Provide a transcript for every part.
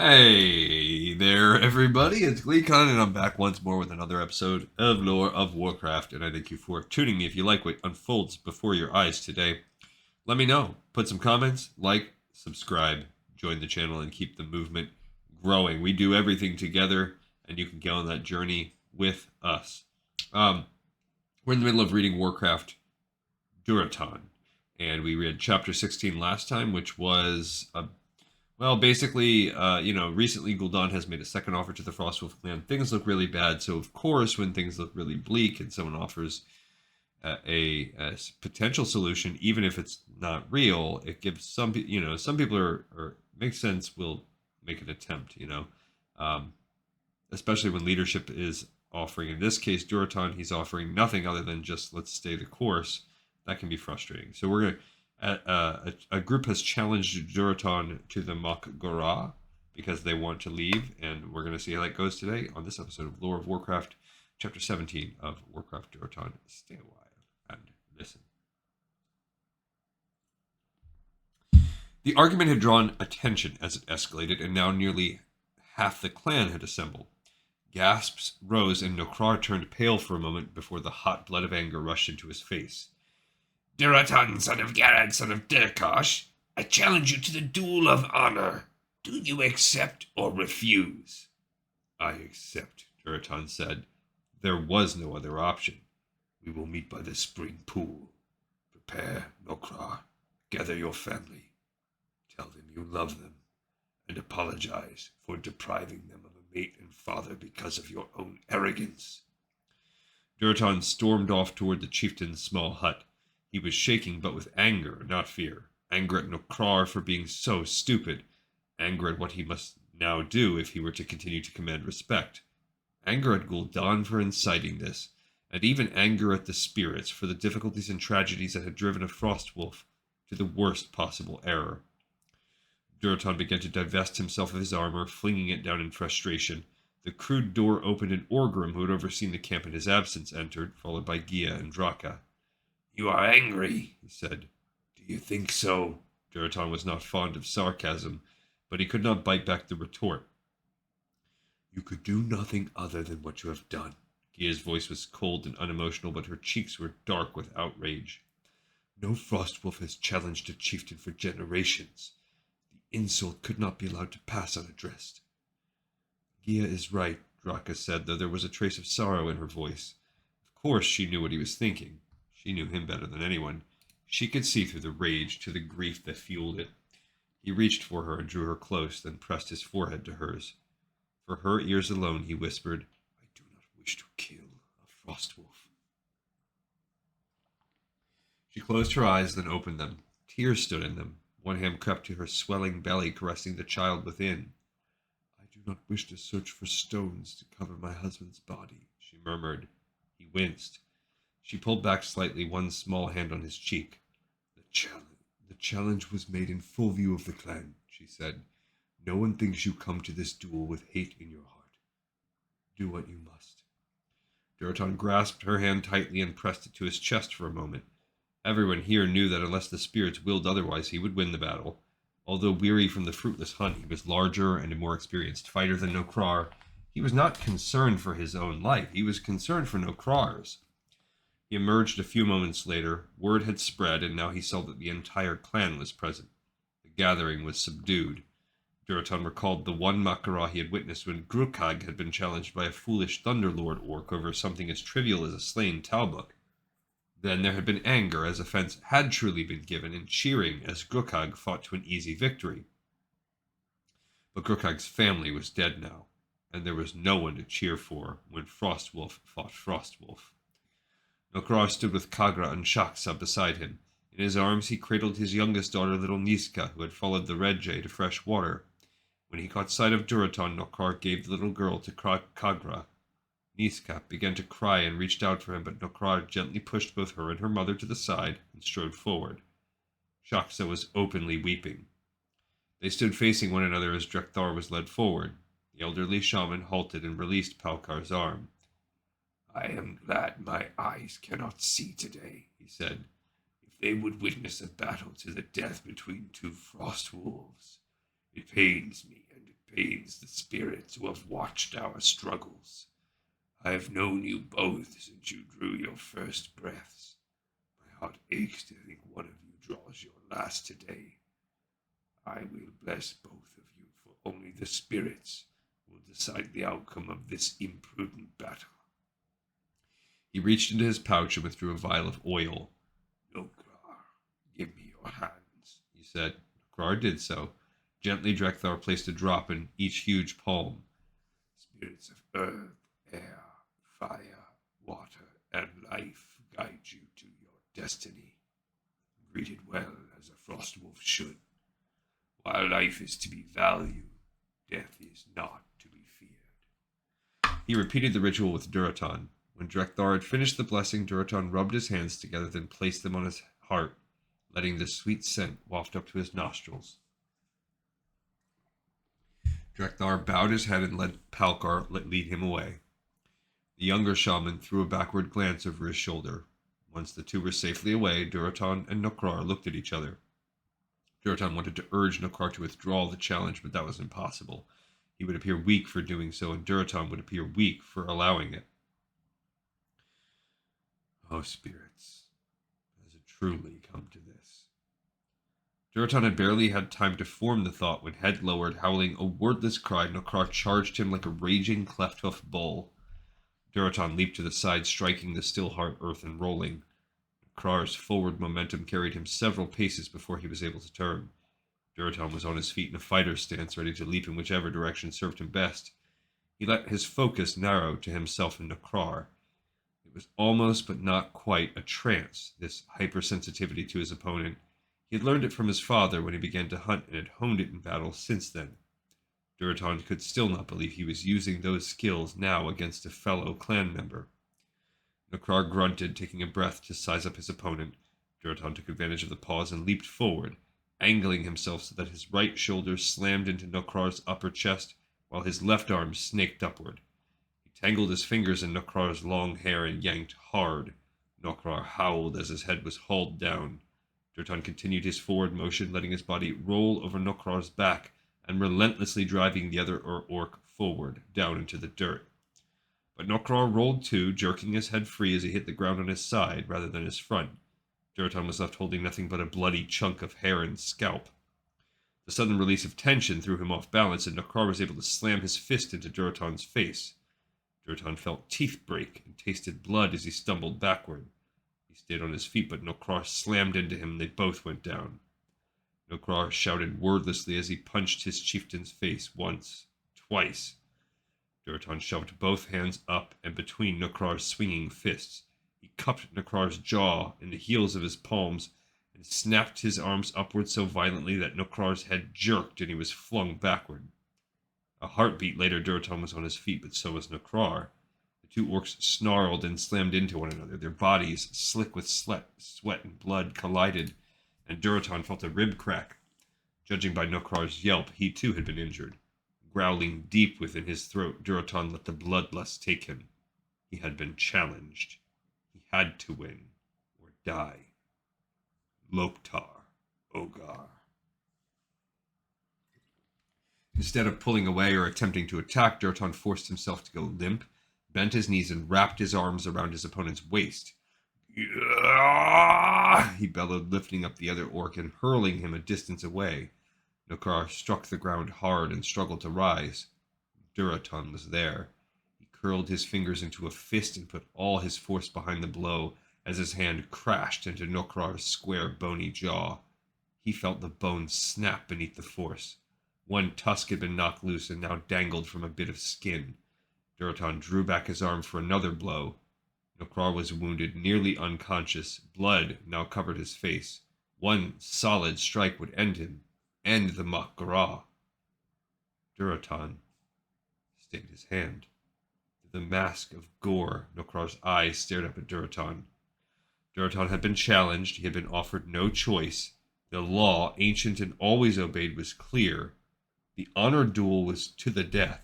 Hey there, everybody. It's GleeCon, and I'm back once more with another episode of Lore of Warcraft. And I thank you for tuning me. If you like what unfolds before your eyes today, let me know. Put some comments, like, subscribe, join the channel, and keep the movement growing. We do everything together, and you can get on that journey with us. We're in the middle of reading Warcraft Durotan, and we read chapter 16 last time, which was basically, recently Gul'dan has made a second offer to the Frostwolf clan. Things look really bad, so of course, when things look really bleak and someone offers a potential solution, even if it's not real, it gives some people are makes sense. Will make an attempt, um, especially when leadership is offering. In this case, Durotan, he's offering nothing other than just let's stay the course. That can be frustrating. So we're a group has challenged Durotan to the mak'gora because they want to leave, and we're going to see how that goes today on this episode of Lore of Warcraft, Chapter 17 of Warcraft Durotan. Stay a while and listen. The argument had drawn attention as it escalated, and now nearly half the clan had assembled. Gasps rose, and Nokrar turned pale for a moment before the hot blood of anger rushed into his face. Durotan, son of Garad, son of Dirkosh, I challenge you to the duel of honor. Do you accept or refuse? I accept, Durotan said. There was no other option. We will meet by the spring pool. Prepare, Nokrar. Gather your family. Tell them you love them, and apologize for depriving them of a mate and father because of your own arrogance. Durotan stormed off toward the chieftain's small hut. He was shaking, but with anger, not fear. Anger at Nokrar for being so stupid. Anger at what he must now do if he were to continue to command respect. Anger at Gul'dan for inciting this, and even anger at the spirits for the difficulties and tragedies that had driven a Frostwolf to the worst possible error. Durotan began to divest himself of his armor, flinging it down in frustration. The crude door opened, and Orgrim, who had overseen the camp in his absence, entered, followed by Gia and Draka. You are angry, he said. Do you think so? Durotan was not fond of sarcasm, but he could not bite back the retort. You could do nothing other than what you have done. Gia's voice was cold and unemotional, but her cheeks were dark with outrage. No Frostwolf has challenged a chieftain for generations. The insult could not be allowed to pass unaddressed. Gia is right, Draka said, though there was a trace of sorrow in her voice. Of course she knew what he was thinking. She knew him better than anyone. She could see through the rage to the grief that fueled it. He reached for her and drew her close, then pressed his forehead to hers. For her ears alone, he whispered, I do not wish to kill a Frostwolf. She closed her eyes, then opened them. Tears stood in them. One hand crept to her swelling belly, caressing the child within. I do not wish to search for stones to cover my husband's body, she murmured. He winced. She pulled back slightly, one small hand on his cheek. The challenge was made in full view of the clan, she said. No one thinks you come to this duel with hate in your heart. Do what you must. Durotan grasped her hand tightly and pressed it to his chest for a moment. Everyone here knew that unless the spirits willed otherwise, he would win the battle. Although weary from the fruitless hunt, he was larger and a more experienced fighter than Nokrar. He was not concerned for his own life. He was concerned for Nokrar's. He emerged a few moments later. Word had spread, and now he saw that the entire clan was present. The gathering was subdued. Durotan recalled the one mak'gora he had witnessed when Grukag had been challenged by a foolish Thunderlord orc over something as trivial as a slain Talbuk. Then there had been anger as offense had truly been given, and cheering as Grukag fought to an easy victory. But Grukag's family was dead now, and there was no one to cheer for when Frostwolf fought Frostwolf. Nokrar stood with Kagra and Shaksa beside him. In his arms he cradled his youngest daughter, little Niska, who had followed the Red Jay to fresh water. When he caught sight of Durotan, Nokrar gave the little girl to Kagra. Niska began to cry and reached out for him, but Nokrar gently pushed both her and her mother to the side and strode forward. Shaksa was openly weeping. They stood facing one another as Drekthar was led forward. The elderly shaman halted and released Palkar's arm. I am glad my eyes cannot see today, he said. If they would witness a battle to the death between two frost wolves, it pains me and it pains the spirits who have watched our struggles. I have known you both since you drew your first breaths. My heart aches to think one of you draws your last today. I will bless both of you, for only the spirits will decide the outcome of this imprudent battle. He reached into his pouch and withdrew a vial of oil. Nokrar, give me your hands, He said. Nokrar did so. Gently, Drekthar placed a drop in each huge palm. Spirits of earth, air, fire, water, and life guide you to your destiny. Greet it well, as a frost wolf should. While life is to be valued, death is not to be feared. He repeated the ritual with Durotan. When Drekthar had finished the blessing, Durotan rubbed his hands together, then placed them on his heart, letting the sweet scent waft up to his nostrils. Drekthar bowed his head and let Palkar lead him away. The younger shaman threw a backward glance over his shoulder. Once the two were safely away, Durotan and Nokrar looked at each other. Durotan wanted to urge Nokrar to withdraw the challenge, but that was impossible. He would appear weak for doing so, and Durotan would appear weak for allowing it. Oh, spirits, has it truly come to this? Durotan had barely had time to form the thought when, head lowered, howling a wordless cry, Nokrar charged him like a raging cleft-hoof bull. Durotan leaped to the side, striking the still hard earth and rolling. Nokrar's forward momentum carried him several paces before he was able to turn. Durotan was on his feet in a fighter's stance, ready to leap in whichever direction served him best. He let his focus narrow to himself and Nokrar. It was almost but not quite a trance, this hypersensitivity to his opponent. He had learned it from his father when he began to hunt and had honed it in battle since then. Durotan could still not believe he was using those skills now against a fellow clan member. Nokrar grunted, taking a breath to size up his opponent. Durotan took advantage of the pause and leaped forward, angling himself so that his right shoulder slammed into Nokrar's upper chest, while his left arm snaked upward. He tangled his fingers in Nokrar's long hair and yanked hard. Nokrar howled as his head was hauled down. Durotan continued his forward motion, letting his body roll over Nokrar's back and relentlessly driving the other orc forward, down into the dirt. But Nokrar rolled too, jerking his head free as he hit the ground on his side rather than his front. Durotan was left holding nothing but a bloody chunk of hair and scalp. The sudden release of tension threw him off balance, and Nokrar was able to slam his fist into Durotan's face. Durotan felt teeth break and tasted blood as he stumbled backward. He stayed on his feet, but Nokrar slammed into him, and they both went down. Nokrar shouted wordlessly as he punched his chieftain's face once, twice. Durotan shoved both hands up and between Nokrar's swinging fists. He cupped Nokrar's jaw in the heels of his palms and snapped his arms upward so violently that Nokrar's head jerked and he was flung backward. A heartbeat later, Durotan was on his feet, but so was Nokrar. The two orcs snarled and slammed into one another. Their bodies, slick with sweat and blood, collided, and Durotan felt a rib crack. Judging by Nokrar's yelp, he too had been injured. Growling deep within his throat, Durotan let the bloodlust take him. He had been challenged. He had to win, or die. Loktar, Ogar. Instead of pulling away or attempting to attack, Durotan forced himself to go limp, bent his knees, and wrapped his arms around his opponent's waist. He bellowed, lifting up the other orc and hurling him a distance away. Nokrar struck the ground hard and struggled to rise. Durotan was there. He curled his fingers into a fist and put all his force behind the blow as his hand crashed into Nokrar's square, bony jaw. He felt the bones snap beneath the force. One tusk had been knocked loose and now dangled from a bit of skin. Durotan drew back his arm for another blow. Nokrar was wounded, nearly unconscious. Blood now covered his face. One solid strike would end him. End the mak'gora. Durotan stayed his hand. Through the mask of gore, Nokrar's eyes stared up at Durotan. Durotan had been challenged. He had been offered no choice. The law, ancient and always obeyed, was clear. The honor duel was to the death.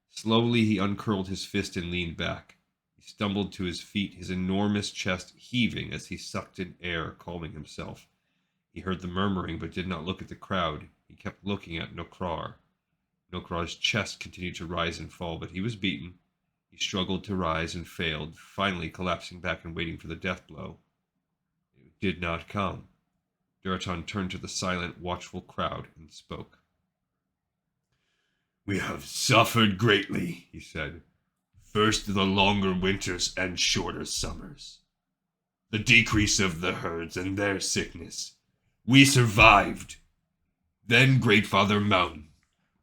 Slowly he uncurled his fist and leaned back. He stumbled to his feet, his enormous chest heaving as he sucked in air, calming himself. He heard the murmuring, but did not look at the crowd. He kept looking at Nokrar. Nokra's chest continued to rise and fall, but he was beaten. He struggled to rise and failed, finally collapsing back and waiting for the death blow. It did not come. Durotan turned to the silent, watchful crowd and spoke. "We have suffered greatly," he said. "First, the longer winters and shorter summers. The decrease of the herds and their sickness. We survived. Then Great Father Mountain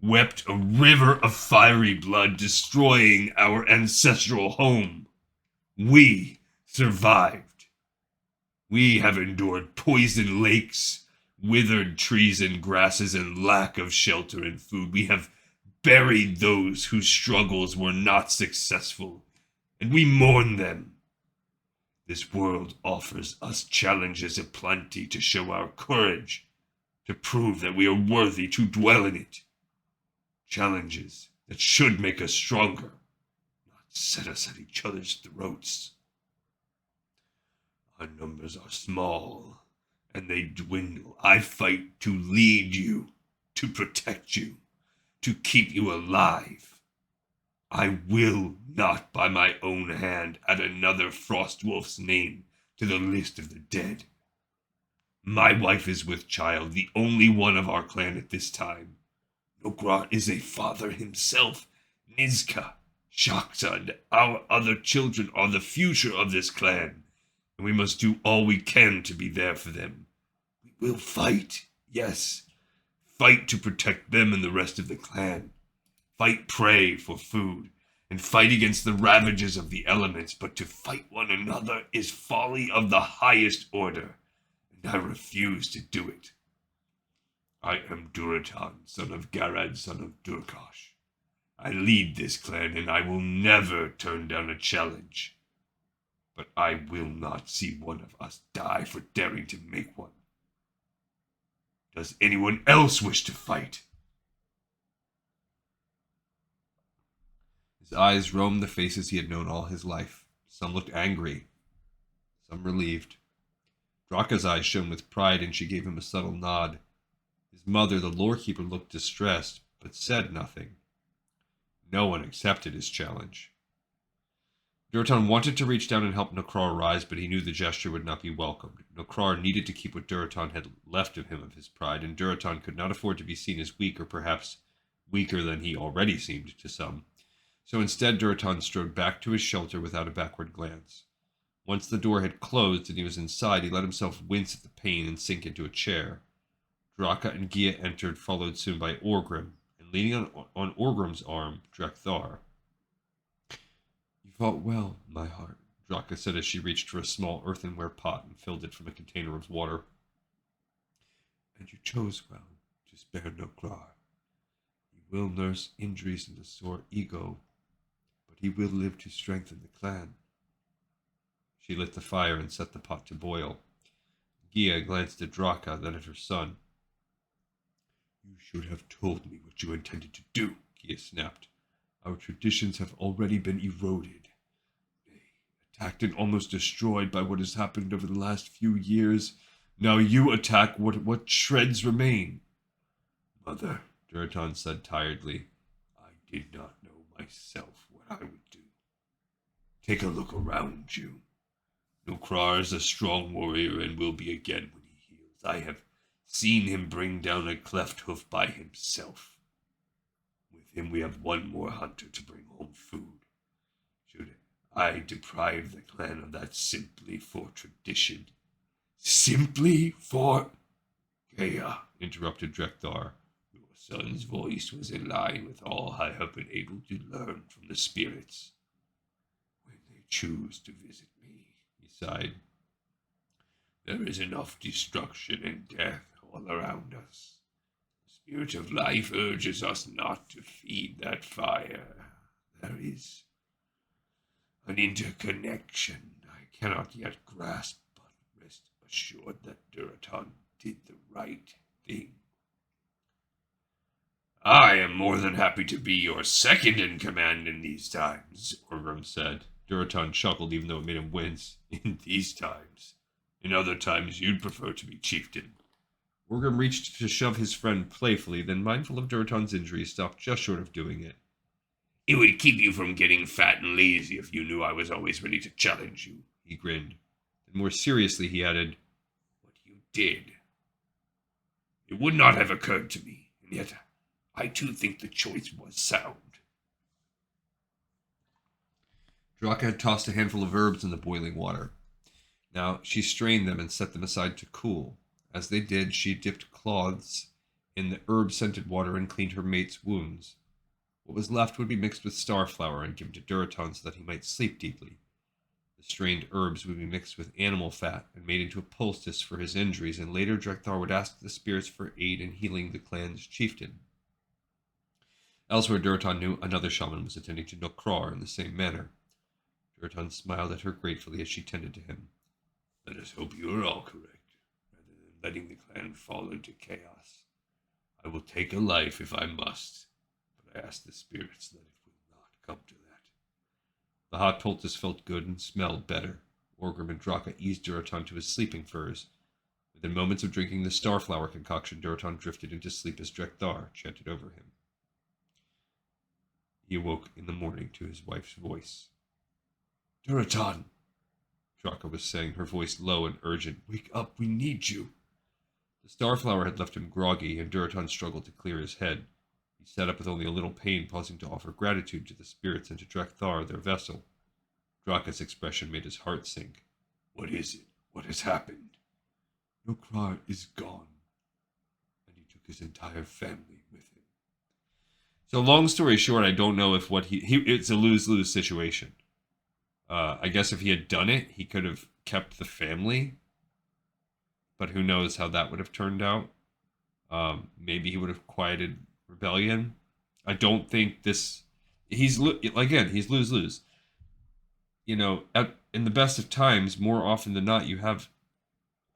wept a river of fiery blood, destroying our ancestral home. We survived. We have endured poisoned lakes, withered trees and grasses, and lack of shelter and food. We have buried those whose struggles were not successful, and we mourn them. This world offers us challenges aplenty to show our courage, to prove that we are worthy to dwell in it. Challenges that should make us stronger, not set us at each other's throats. Our numbers are small, and they dwindle. I fight to lead you, to protect you, to keep you alive. I will not by my own hand add another Frostwolf's name to the list of the dead. My wife is with child, the only one of our clan at this time. Mak'gora is a father himself. Nizka, Shakta, and our other children are the future of this clan, and we must do all we can to be there for them. We will fight, yes, fight to protect them and the rest of the clan. Fight prey for food, and fight against the ravages of the elements, but to fight one another is folly of the highest order, and I refuse to do it. I am Durotan, son of Garad, son of Durkash. I lead this clan, and I will never turn down a challenge. But I will not see one of us die for daring to make one. Does anyone else wish to fight? His eyes roamed the faces he had known all his life. Some looked angry, some relieved. Draka's eyes shone with pride, and she gave him a subtle nod. His mother, the lorekeeper, looked distressed, but said nothing. No one accepted his challenge. Durotan wanted to reach down and help Mak'gora rise, but he knew the gesture would not be welcomed. Mak'gora needed to keep what Durotan had left of him of his pride, and Durotan could not afford to be seen as weak, or perhaps weaker than he already seemed to some. So instead, Durotan strode back to his shelter without a backward glance. Once the door had closed and he was inside, he let himself wince at the pain and sink into a chair. Draka and Gia entered, followed soon by Orgrim, and leaning on Orgrim's arm, Drekthar. "You fought well, my heart," Draka said as she reached for a small earthenware pot and filled it from a container of water. "And you chose well to spare Mak'gora. He will nurse injuries and a sore ego, but he will live to strengthen the clan." She lit the fire and set the pot to boil. Gia glanced at Draka, then at her son. "You should have told me what you intended to do," Gia snapped. "Our traditions have already been eroded, nay, attacked and almost destroyed by what has happened over the last few years. Now you attack what shreds remain." "Mother," Durotan said tiredly, "I did not know myself what I would do. Take a look around you. Mak'gora is a strong warrior and will be again when he heals. I have seen him bring down a cleft hoof by himself. With him we have one more hunter to bring home food. Should I deprive the clan of that simply for tradition? Simply for—" "Gaia," interrupted Drekthar, "your son's voice was in line with all I have been able to learn from the spirits. When they choose to visit me," he sighed, "there is enough destruction and death all around us. The spirit of life urges us not to feed that fire. There is an interconnection I cannot yet grasp, but rest assured that Durotan did the right thing." "I am more than happy to be your second in command in these times," Orgrim said. Durotan chuckled, even though it made him wince. "In these times. In other times, you'd prefer to be chieftain." Orgrim reached to shove his friend playfully, then, mindful of Durotan's injury, stopped just short of doing it. It would keep you from getting fat and lazy if you knew I was always ready to challenge you, He grinned. Then more seriously he added, What you did. It would not have occurred to me, and yet I too think the choice was sound. Draka had tossed a handful of herbs in the boiling water. Now she strained them and set them aside to cool. As they did, she dipped cloths in the herb-scented water and cleaned her mate's wounds. What was left would be mixed with starflower and given to Durotan so that he might sleep deeply. The strained herbs would be mixed with animal fat and made into a poultice for his injuries, and later Drekthar would ask the spirits for aid in healing the clan's chieftain. Elsewhere, Durotan knew another shaman was attending to mak'gora in the same manner. Durotan smiled at her gratefully as she tended to him. Let us hope you are all correct, rather than letting the clan fall into chaos. I will take a life if I must, but I ask the spirits that it will not come to that. The hot poultice felt good and smelled better. Orgrim and Draka eased Durotan to his sleeping furs. Within moments of drinking the starflower concoction, Durotan drifted into sleep as Drekthar chanted over him. He awoke in the morning to his wife's voice. Durotan, Draka was saying, her voice low and urgent. Wake up, we need you. The starflower had left him groggy, and Durotan struggled to clear his head. He sat up with only a little pain, pausing to offer gratitude to the spirits and to Drekthar, their vessel. Draka's expression made his heart sink. What is it? What has happened? Mak'gora is gone, and he took his entire family with him. So long story short, I don't know if it's a lose-lose situation. I guess if he had done it, he could have kept the family, but who knows how that would have turned out. Maybe he would have quieted rebellion. I don't think he's lose-lose. You know, in the best of times, more often than not, you have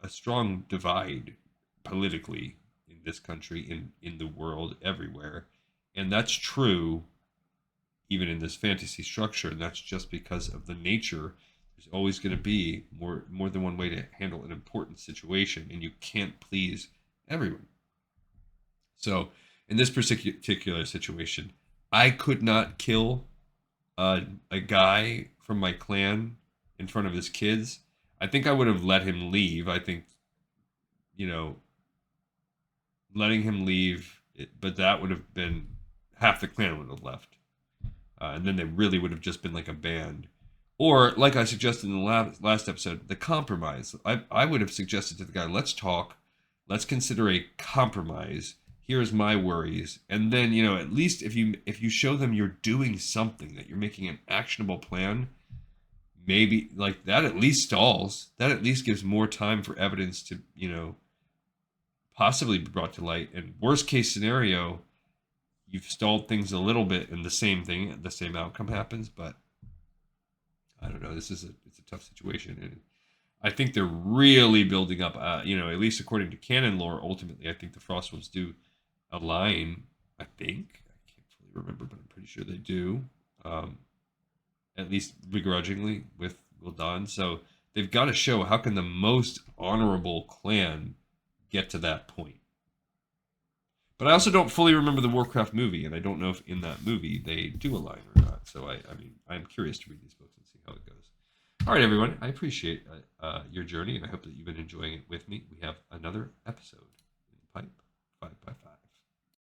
a strong divide politically in this country, in the world, everywhere. And that's true even in this fantasy structure, and that's just because of the nature. There's always going to be more than one way to handle an important situation, and you can't please everyone. So in this particular situation, I could not kill a guy from my clan in front of his kids. I think I would have let him leave. I think, letting him leave, but that would have been half the clan would have left. And then they really would have just been like a band. Or, like I suggested in the last episode, the compromise. I would have suggested to the guy, let's talk. Let's consider a compromise. Here's my worries. And then, at least if you show them you're doing something, that you're making an actionable plan, maybe, like, that at least stalls. That at least gives more time for evidence to, possibly be brought to light. And worst case scenario, you've stalled things a little bit and the same outcome happens, but I don't know. It's a tough situation. And I think they're really building up, at least according to canon lore, ultimately, I think the Frostwolves do align, I think. I can't fully remember, but I'm pretty sure they do. At least begrudgingly with Gul'dan. So they've got to show how can the most honorable clan get to that point. But I also don't fully remember the Warcraft movie, and I don't know if in that movie they do align or not. So I'm curious to read these books and see how it goes. All right, everyone. I appreciate your journey, and I hope that you've been enjoying it with me. We have another episode in the pipe.